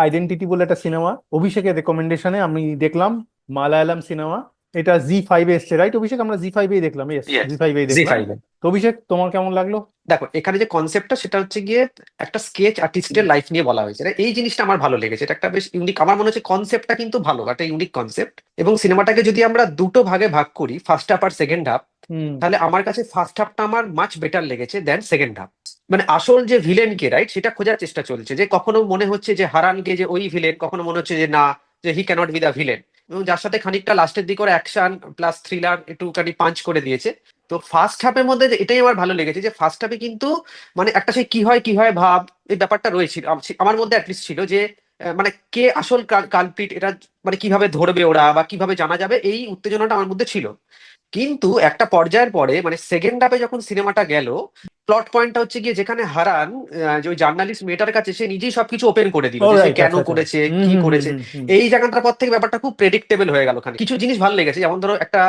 Identity বলে একটা cinema, অভিষেকের রেকমেন্ডেশনে আমি দেখলাম, মালায়ালাম সিনেমা। এটা জি5-এ এসছে, রাইট অভিষেক? আমরা জি5-এই দেখলাম, ইয়েস ইয়েস, জি5-এই জি দেখলাম। ফাইভে। তো অভিষেক, তোমার কেমন লাগলো? দেখো, এখানে যে কনসেপ্টটা সেটা হচ্ছে গিয়ে একটা স্কেচ আর্টিস্টের লাইফ নিয়ে বলা হয়েছে। এই জিনিসটা আমার ভালো লেগেছে, এটা একটা বেশ ইউনিক, আমার মনে হচ্ছে কনসেপ্টটা কিন্তু ভালো, একটা ইউনিক কনসেপ্ট। এবং সিনেমাটাকে যদি আমরা দুটো ভাগে ভাগ করি, ফার্স্ট হাফ আর সেকেন্ড হাফ, হুম। তাহলে আমার কাছে ফার্স্ট হাফটা আমার মাচ বেটার লেগেছে দেন সেকেন্ড হাফ। মানে আসল যে ভিলেন কে, রাইট, সেটা খোঁজার চেষ্টা চলছে। যে কখনো মনে হচ্ছে যে হারানকে যে ওই ভিলেন, কখনো মনে হচ্ছে যে না, যে হি ক্যানট বি দা ভিলেন। এবং যার সাথে খানিকটা লাস্টের দিকে অ্যাকশন প্লাস থ্রিলার একটুখানি পাঞ্চ করে দিয়েছে। তো ফার্স্ট হাফের মধ্যে এটাই আমার ভালো লেগেছে, যে ফার্স্ট হাফে কিন্তু মানে একটা সেই কি হয় কি হয় ভাব, এই ব্যাপারটা রয়েছে আমার মধ্যে অ্যাটলিস্ট ছিল। যে মানে কে আসল কালপ্রিট, এটা মানে কিভাবে ধরবে ওরা বা কিভাবে জানা যাবে, এই উত্তেজনাটা আমার মধ্যে ছিল। কিন্তু একটা পর্যায়ের পরে মানে সেকেন্ড হাফে যখন সিনেমাটা গেল, প্লট পয়েন্টটা হচ্ছে গিয়ে যেখানে হারান যে ওই জার্নালিস্ট মেয়েটার কাছে সে নিজেই সবকিছু ওপেন করে দিল, যে সে অলরাইট, কেন আচ্ছা আচ্ছা। করেছে হুম কি হুম হুম করেছে। হুম হুম। এই জায়গাটার পর থেকে ব্যাপারটা খুব প্রেডিক্টেবল হয়ে গেল। কিছু জিনিস ভালো লেগেছে, যেমন ধরো একটা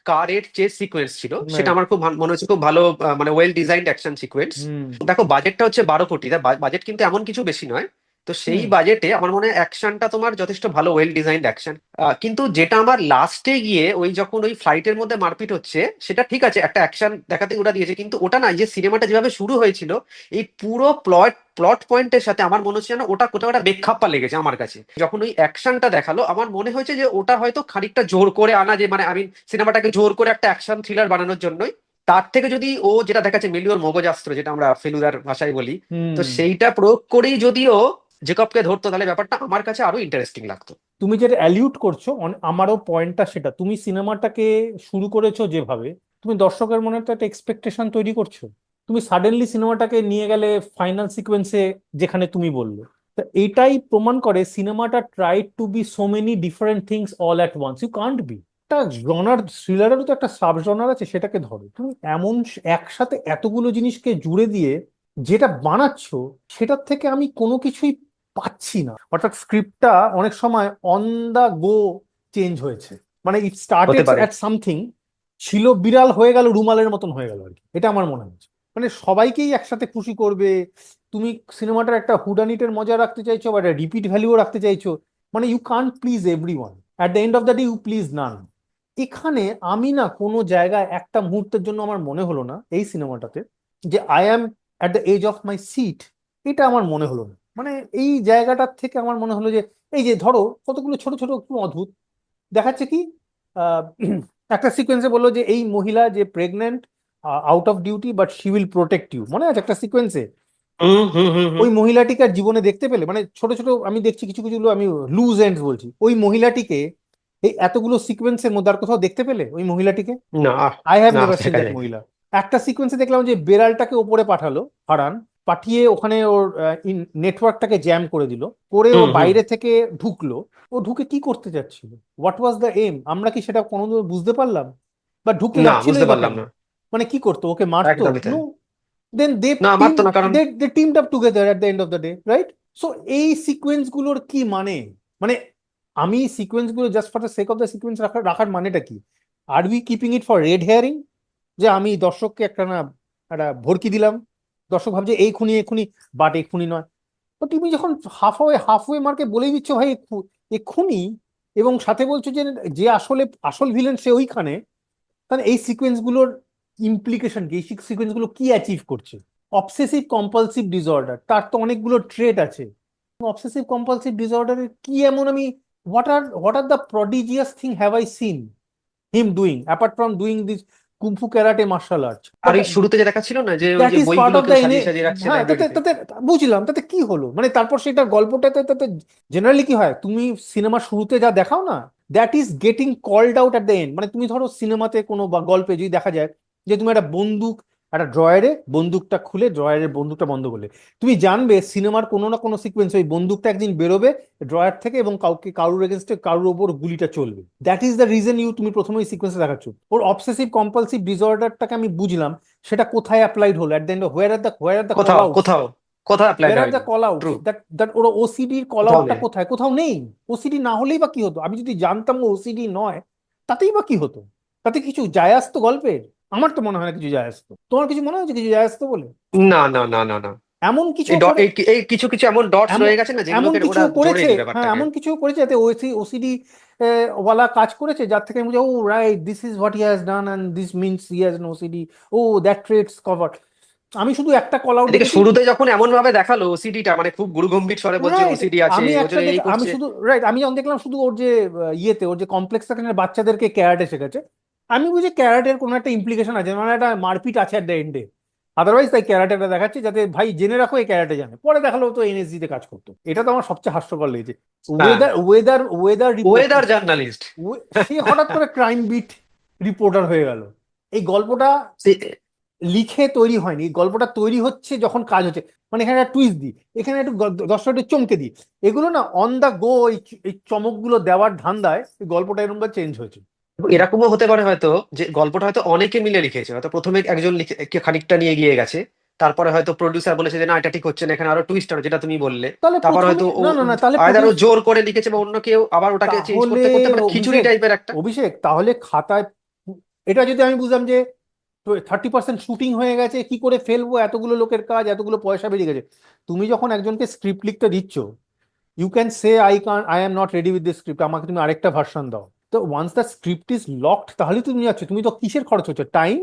কারের চেস সিকোয়েন্স ছিল, সেটা রাইট। আমার খুব মনে হচ্ছে খুব ভালো, মানে ওয়েল ডিজাইনড অ্যাকশন সিকোয়েন্স। হুম দেখো, বাজেটটা হচ্ছে 12 কোটি, বাজেট কিন্তু এমন কিছু বেশি নয়। তো সেই হুম। বাজেটে আমার মনে হয় অ্যাকশনটা তোমার যথেষ্ট ভালো, ওয়েল ডিজাইনড অ্যাকশন। কিন্তু যেটা আমার লাস্টে গিয়ে ওই যখন ওই ফ্লাইটের মধ্যে মারপিট হচ্ছে, সেটা ঠিক আছে, একটা অ্যাকশন দেখাতে ওটা দিয়েছে, কিন্তু ওটা না, যে সিনেমাটা যেভাবে শুরু হয়েছিল, এই পুরো প্লট প্লট পয়েন্টের সাথে আমার মনে হচ্ছে যেন ওটা কোথাও একটা বেখাপ্পা লেগেছে আমার কাছে। যখন ওই অ্যাকশনটা দেখালো, আমার মনে হয়েছে যে ওটা হয়তো খানিকটা জোর করে আনা, যে মানে আমি সিনেমাটাকে জোর করে একটা অ্যাকশন থ্রিলার বানানোর জন্যই। তার থেকে যদি ও যেটা দেখাচ্ছে মেলিওর মগজাস্ত্র, যেটা আমরা ফেলুদার ভাষায় বলি, তো হুম। সেইটা প্রয়োগ করেই যদিও জেকবকে ধরতো, তাহলে ব্যাপারটা আমার কাছে আরো ইন্টারেস্টিং লাগতো। তুমি যেটা অ্যালিউট করছো, আমারও পয়েন্টটা সেটা, তুমি সিনেমাটাকে শুরু করেছো যেভাবে, তুমি দর্শকের মনে তো একটা এক্সপেকটেশন তৈরি করছো। তুমি সাডেনলি সিনেমাটাকে নিয়ে গেলে ফাইনাল সিকোয়েন্সে, যেখানে তুমি বললে, তা এইটাই প্রমাণ করে সিনেমাটা try to be so many different things all at once, you can't be. একটা জনার, থ্রিলারেরও তো একটা সাব জনার আছে, সেটাকে ধরো তুমি এমন একসাথে এতগুলো জিনিসকে জুড়ে দিয়ে যেটা বানাচ্ছো, সেটার থেকে আমি কোনো কিছুই পাচ্ছি না। অর্থাৎ স্ক্রিপ্টটা অনেক সময় অন দা গো চেঞ্জ হয়েছে। মানে ইট হতে স্টার্টেড পারে। অ্যাট সামথিং, ছিল বিড়াল হয়ে গেল রুমালের মতন হয়ে গেল আর কি, এটা আমার মনে হচ্ছে। মানে সবাইকেই একসাথে খুশি করবে, তুমি সিনেমাটার একটা হুডানিটের মজা রাখতে চাইছো বা একটা রিপিট ভ্যালুও রাখতে চাইছো, মানে you can't please every one, at the end of the day you please none. এখানে আমি না কোনো জায়গায় একটা মুহূর্তের জন্য আমার মনে হলো না এই সিনেমাটাতে যে I am at the edge of my seat. এটা আমার মনে হলো না। মানে এই জায়গাটার থেকে আমার মনে হলো যে, এই যে ধরো কতগুলো ছোট ছোট একটু অদ্ভুত দেখাচ্ছে কি, আহ, একটা সিকোয়েন্সে বললো যে এই মহিলা যে pregnant, out of duty, but she will protect you, মনে আছে একটা সিকোয়েন্সে? হুম হুম হুম হুম। ওই মহিলাটিকে আর জীবনে দেখতে পেলে, মানে ছোট ছোট আমি দেখছি কিছু কিছু, আমি লুজ এন্ডস বলছি, ওই মহিলাটিকে এই এতগুলো সিকোয়েন্সের মধ্যে আর কোথাও দেখতে পেলে ওই মহিলাটিকে? না, আই হ্যাভ না নেভার সিন দেখা দ্যাট যায়নি। মহিলা। একটা সিকোয়েন্সে দেখলাম যে বেড়ালটাকে ওপরে পাঠালো হারান, পাঠিয়ে ওখানে ওর নেটওয়ার্কটাকে জ্যাম করে দিল, করে ও হুম হুম। বাইরে থেকে ঢুকলো। ও ঢুকে কি করতে যাচ্ছিল? What was the aim? আমরা কি সেটা কোনোদিন বুঝতে পারলাম? বা ঢুকতে না, বুঝতে যাচ্ছিলই বা পারলাম কেন? না। মানে কি করতো, ওকে মারতো? একদমই তাই। নো। দেন দে না, আমার টিম, তো না, কারণ they teamed up together at the end of the day, right? So এই সিকোয়েন্স গুলোর কি মানে? মানে আমি সিকোয়েন্স গুলো just for the sake of the sequence রাখার রাখার মানেটা কি? আর we keeping it for red herring? যে আমি দর্শককে একটা না একটা ভরকি দিলাম, দর্শক ভাবছে এই খুনি এক্ষুনি, বাট এক্ষুনি নয়। তো তুমি যখন হাফওয়ে মার্কে বলেই দিচ্ছ ভাই এক্ষুনি, এবং সাথে বলছো যে যে আসলে আসল ভিলেন সে ওইখানে, তাহলে এই সিকোয়েন্স গুলোর ইমপ্লিকেশন কি? এই সিকোয়েন্স গুলো কি অ্যাচিভ করছে? অবসেসিভ কম্পালসিভ ডিসঅর্ডার, তার তো অনেকগুলো ট্রেট আছে। অবসেসিভ কম্পালসিভ ডিসঅর্ডারের কি এমন আমি, what are the prodigious thing have I seen him doing apart from doing this kung fu karate martial arts? আর ওই শুরুতে যে দেখাচ্ছিল না, যে ওই দ্যাট যে ইজ পার্ট বইগুলো অফ কেউ দ্য এনে। সাজিয়ে সাজিয়ে রাখছে হ্যাঁ, তাতে লাইব্রেরিতে। তাতে বুঝলাম, তাতে কি হলো? মানে তারপর সেটা গল্পটাতে তাতে জেনারেলি কি হয়, তুমি সিনেমা শুরুতে যা দেখাও না, that is getting called out at the end. মানে তুমি ধরো সিনেমাতে কোনো বা গল্পে যদি দেখা যায় যে তুমি একটা বন্দুক, একটা ড্রয়ারে বন্দুকটা খুলে ড্রয়ারের বন্দুকটা বন্ধ করলে, তুমি জানবে সিনেমার কোনো না কোনো সিকোয়েন্স ওই বন্দুকটা একদিন বেরোবে ড্রয়ার থেকে, এবং কাউকে কারুর এগেনস্টে কারুর ওপর গুলিটা চলবে। দ্যাট ইজ দ্য রিজন তুমি প্রথমে ওই সিকোয়েন্সে দেখাচ্ছ। ওর অবসেসিভ কম্পালসিভ ডিসঅর্ডারটাকে আমি বুঝলাম, সেটা কোথায় অ্যাপ্লাইড হলো at the and? Where are the call কোথাও আউটস? কোথাও কোথাও অ্যাপ্লাইড হোয়ার আর দ্য হয়নি। Call outs true. That that ওরা ওসিডির কল কোথাও আউটটা নেই। কোথায়? কোথাও নেই। ওসিডি না হলেই বা কি হতো? আমি যদি জানতাম ও ওসিডি নয়, তাতেই বা কি হতো? তাতে কিছু যায় আসতো গল্পের? আমার তো মনে হয় না কিছু যায় আসতো। তোমার কিছু মনে হচ্ছে কিছু যায় আসতো বলে? না না না না না। এমন কিছু এই ডট করে, এই কিছু কিছু এমন ডটস এমন রয়ে গেছে না এমন যেগুলোকে কিছু ওরা জোরে করেছে, নি হ্যাঁ ব্যাপারটাকে। এমন কিছু করেছে যাতে ওসিডি ওয়ালা কাজ করেছে, যার থেকে আমি বুঝি, oh right, this is what he has done and this means he has no OCD, oh that traits cover. আমি শুধু একটা কল আউট এদিকে দেখেছি, শুরুতে যখন এমন ভাবে দেখালো ওসিডিটা, মানে খুব গুরুগম্ভীর স্বরে বলছে রাইট। ওসিডি আছে, আমি ওর একটা জন্য এই আমি করছে। শুধু রাইট, আমি যখন দেখলাম শুধু ওর যে ইয়েতে ওর যে কমপ্লেক্স সেকশনের বাচ্চাদেরকে ক্যারাটে শেখাচ্ছে, আমি বুঝি ক্যারাটের কোনো একটা ইমপ্লিকেশন আছে, মানে একটা মারপিট আছে অ্যাট দ্য এন্ডে। আদারওয়াইজ তাই ক্যারাটেটা দেখাচ্ছে যাতে ভাই জেনে রাখো এই ক্যারাটে জানে। পরে দেখালো তো এনএসজি তে কাজ করতো। এটা তো আমার সবচেয়ে হাস্যকর লেগেছে। হ্যাঁ, ওয়েদার রিপোর্ট, ওয়েদার জার্নালিস্ট। সে হঠাৎ করে ক্রাইম বিট রিপোর্টার হয়ে গেল। এই গল্পটা লিখে তৈরি হয়নি, এই গল্পটা তৈরি হচ্ছে যখন কাজ হচ্ছে। মানে এখানে একটা টুইস্ট দিই, এখানে একটু দর্শকটা একটু চমকে দিই, এগুলো না অন দা গো, এই চমকগুলো দেওয়ার ধান্দায় এই গল্পটা এরকম চেঞ্জ হয়েছে। এরকমও হতে পারে হয়তো যে গল্পটা হয়তো অনেকে মিলে লিখেছে, হয়তো প্রথমে একজন লিখে খানিকটা নিয়ে গিয়ে গেছে, তারপরে হয়তো প্রডিউসার বলেছে যে না এটা ঠিক হচ্ছে না, এখানে আরো টুইস্ট আছে যেটা তুমি বললে। তাহলে তারপর প্রথমে হয়তো ও না না না, তাহলে আয়দার ও জোর করে লিখেছে বা অন্য কেউ আবার ওটাকে চেঞ্জ তাহলে করতে করতে মানে খিচুড়ি অভিষেক, টাইপের একটা। তাহলে খাতায়, এটা যদি আমি বুঝলাম যে 30% শুটিং হয়ে গেছে, কি করে ফেলবো, এতগুলো লোকের কাজ, এতগুলো পয়সা বেরিয়ে গেছে। তুমি যখন একজনকে স্ক্রিপ্ট লিখতে দিচ্ছ, you can say I am not ready with this script, আমাকে তুমি আরেকটা ভার্সন দাও। তো once the script is locked, তাহলে তুমি যাচ্ছ, তুমি তো কিসের খরচ হচ্ছে, টাইম,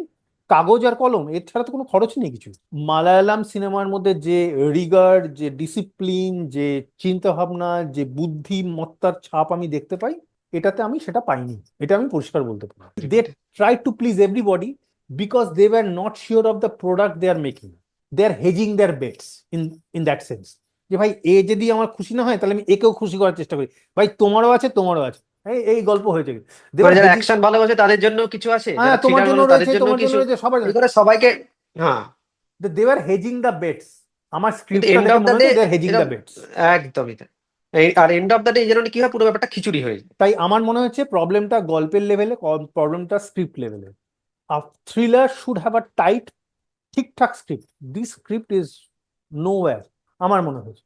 কাগজ আর কলম, এর ছাড়া তো কোনো খরচ নেই কিছু। মালায়ালাম সিনেমার মধ্যে যে রিগার্ড, যে ডিসিপ্লিন, যে চিন্তা ভাবনা, যে বুদ্ধিমত্তার ছাপ আমি দেখতে পাই, এটাতে আমি সেটা পাইনি। এটা আমি পরিষ্কার বলতে পারি। They try to please everybody because they were not sure of the product they are making. They are hedging their bets in that sense, যে ভাই এ যদি আমার খুশি না হয় তাহলে আমি একেও খুশি করার চেষ্টা করি, ভাই তোমারও আছে তোমারও আছে, এই গল্প হয়েছে। মানে দেবার যারা হেজিং, অ্যাকশন ভালোবাসে তাদের জন্য কিছু আছে, হ্যাঁ যারা তোমার থ্রিলার জন্য ভালো তাদের রয়েছে, জন্য তোমার জন্য কিছু, রয়েছে, সবার এই করে সবাইকে। হ্যাঁ, দেবার হেজিং দ্য বেটস। আমার কিন্তু স্ক্রিপ্টটা এন্ড দেখে অফ দ্য মনে ডে হচ্ছে দেয়ার হেজিং দ্য এরকম বেটস। একদমই তাই। আর এন্ড অফ দ্য ডে এই জন্য কি হয়, পুরো ব্যাপারটা খিচুড়ি হয়ে যায়। তাই আমার মনে হচ্ছে প্রবলেমটা গল্পের লেভেলে, প্রবলেমটা স্ক্রিপ্ট লেভেলে। Thriller should have a tight, ঠিকঠাক script, this script is nowhere, আমার মনে হয়েছে।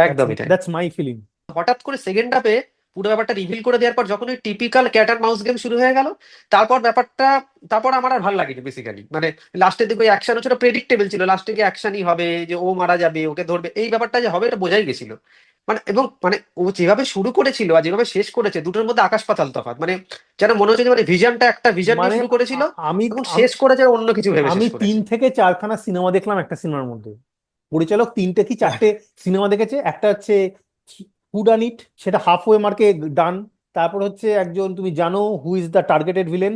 একদমই তাই। That's my feeling. হঠাৎ করে সেকেন্ড হাফে পুরো ব্যাপারটা রিভিল করে দেওয়ার পর যখন ওই typical cat and mouse game শুরু হয়ে গেল, তারপর ব্যাপারটা, তারপর আমার আর ভালো লাগেনি বেসিক্যালি। মানে লাস্টের দিকে ওই অ্যাকশন ছিল, প্রেডিক্টেবল ছিল, লাস্টে গিয়ে অ্যাকশনই হবে, যে ও মারা যাবে, ওকে ধরবে, এই ব্যাপারটা যে হবে এটা বোঝাই গেছিল। মানে এবং মানে ও যেভাবে শুরু করেছিল আর যেভাবে শেষ করেছে, দুটোর মধ্যে আকাশ পাতাল তফাৎ। মানে যেন মনে হচ্ছে যে মানে ভিশনটা একটা ভিশন নিয়ে মানে শুরু করেছিল আমি এবং শেষ করেছে অন্য কিছু ভেবে আমি শেষ তিন করেছে। থেকে চারখানা সিনেমা দেখলাম একটা সিনেমার মধ্যে। পরিচালক তিনটে কি চারটে সিনেমা দেখেছে, একটা হচ্ছে হুডানিট, সেটা হাফওয়ে মার্কে ডান। তারপর হচ্ছে একজন, তুমি জানো who is the targeted villain,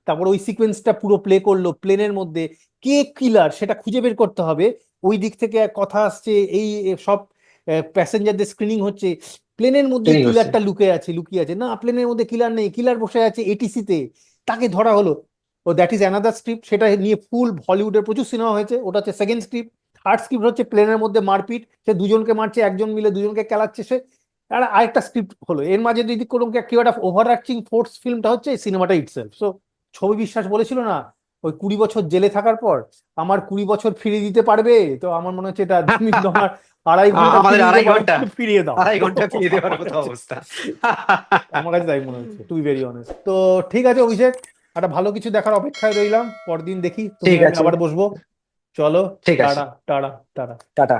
তারপর ওই সিকোয়েন্সটা পুরো প্লে করলো প্লেনের মধ্যে, কে কিলার সেটা খুঁজে বের করতে হবে। ওই দিক থেকে এক কথা আসছে, এই সব প্যাসেঞ্জারদের স্ক্রিনিং হচ্ছে, প্লেনের মধ্যে ট্রেনিং হচ্ছে। কিলারটা লুকিয়ে আছে, না প্লেনের মধ্যে কিলার নেই, কিলার বসে আছে এটিসিতে, তাকে ধরা হলো। ও দ্যাট ইজ অ্যানাদার স্ক্রিপ্ট, সেটা নিয়ে ফুল হলিউডের প্রচুর সিনেমা হয়েছে, ওটা হচ্ছে সেকেন্ড স্ক্রিপ্ট। থার্ড স্ক্রিপ্ট হচ্ছে প্লেনের মধ্যে মারপিট, সে দুজনকে মারছে, একজন মিলে দুজনকে খেলাচ্ছে, সে আর আরেকটা স্ক্রিপ্ট হলো। এর মাঝে যদি কোনো কেউ একটা ওভার অ্যাক্টিং ফোর্স ফিল্মটা হচ্ছে এই সিনেমাটা ইটসেলফ। সো ছবি বিশ্বাস বলেছিল না ওই 20 বছর জেলে থাকার পর আমার 20 বছর ফিরিয়ে দিতে পারবে, তো আমার মনে হচ্ছে এটা তুমি তোমার 2.5 ঘন্টা আমাদের ফিরিয়ে দিতে আড়াই পারো, ঘন্টা, ফিরিয়ে দাও। আড়াই তো ঘন্টা ফিরিয়ে দেওয়ার আমার মতো কাছে অবস্থা। আমার কাছে তাই মনে হচ্ছে, টু বি ভেরি অনেস্ট। তো ঠিক আছে অভিষেক, একটা ভালো কিছু দেখার অপেক্ষায় রইলাম, পরদিন দেখি তুমি ঠিক আমি আছে, আবার বসবো। চলো, ঠিক আছে, টাটা টাটা টাটা। টাটা।